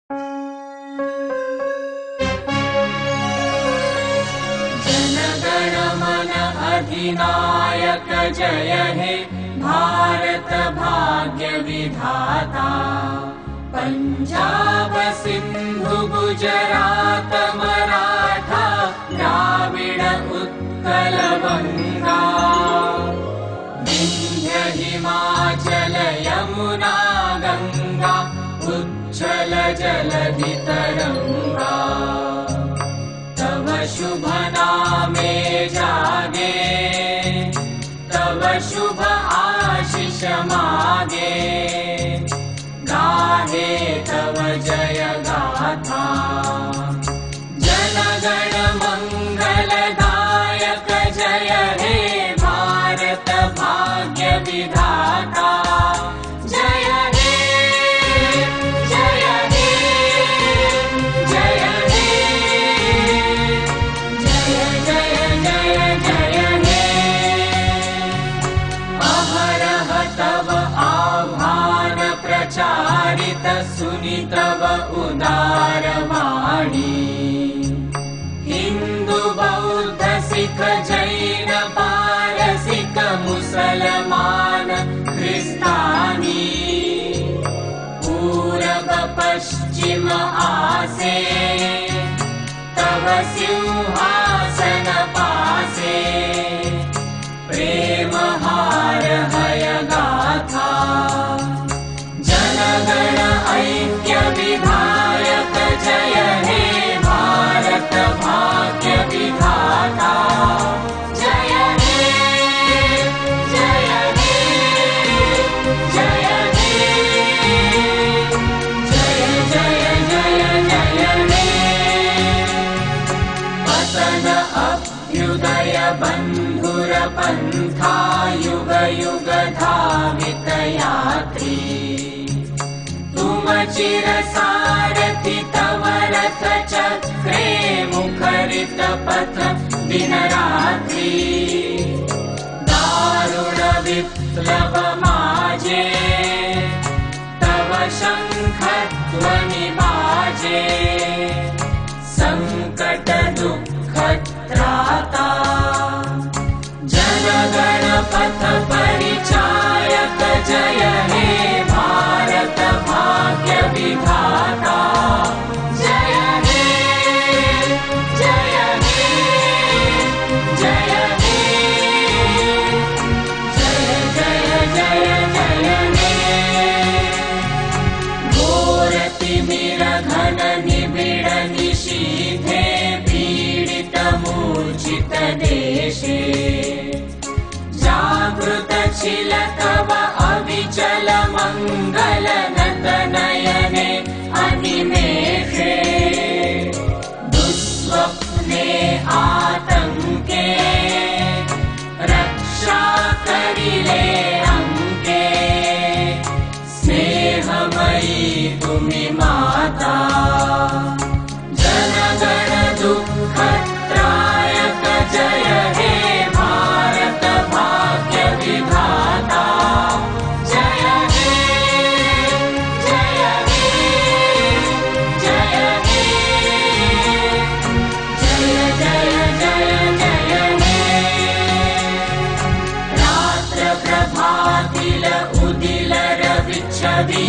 जनगण मन अधिनायक जय हे भारत भाग्य विधाता। पंजाब सिंधु गुजरात मराठा द्राविड उत्कल बंगा। विंध्य हिमाचल यमुना गंगा उच्छल जलधि तरंगा। तव शुभ नामे जागे तव शुभ आशीष मागे। गाहे तव जय गाथा जनगण मंगलदायक जय हे भारत भाग्य विधाता। जय हे जय हे जय हे जय जय जय जय हे। अहरह तव आह्वान प्रचारित सुनि तव उदार वाणी। हिंदू बौद्ध सिख जैन पारसिक मुसलमान ख्रिस्तानी। पूरब पश्चिम आसे तव सिंहासन पासे। प्रेम हार हय गाथा जनगण ऐक्य विधायक जय हे भारत भाग्य विधाता। जय हे जय हे जय हे जय जय जय जय हे। पतन अभ्युदय बंधुर पंथा युग युग धावित यात्री। तुम चिर सारथि तव रथ चक्रे मुखरित पथ दिन रात्रि। दारुण विप्लव माजे तव शंख ध्वनि बाजे। संकट दुःख त्राता जनगण पथ परिचायक जय हे भारत भाग्य विधाता। जय हे जय हे जय हे जय जय जय जय हे। घोर तिमिर घन निबिड़ निशीथे पीडित मूर्छित देशे। जागृत छिल तव अविचल मंगल नत नयने अनिमेषे। दुस्वप्ने आतंके रक्षा करिले अंके। स्नेहमयी तुमि माता जनगण दुःख त्रायक जय हे भारत भाग्य विधाता। जय हे जय हे जय हे जय जय जय जय हे। रात्र प्रभातिल उदिल रवि छवि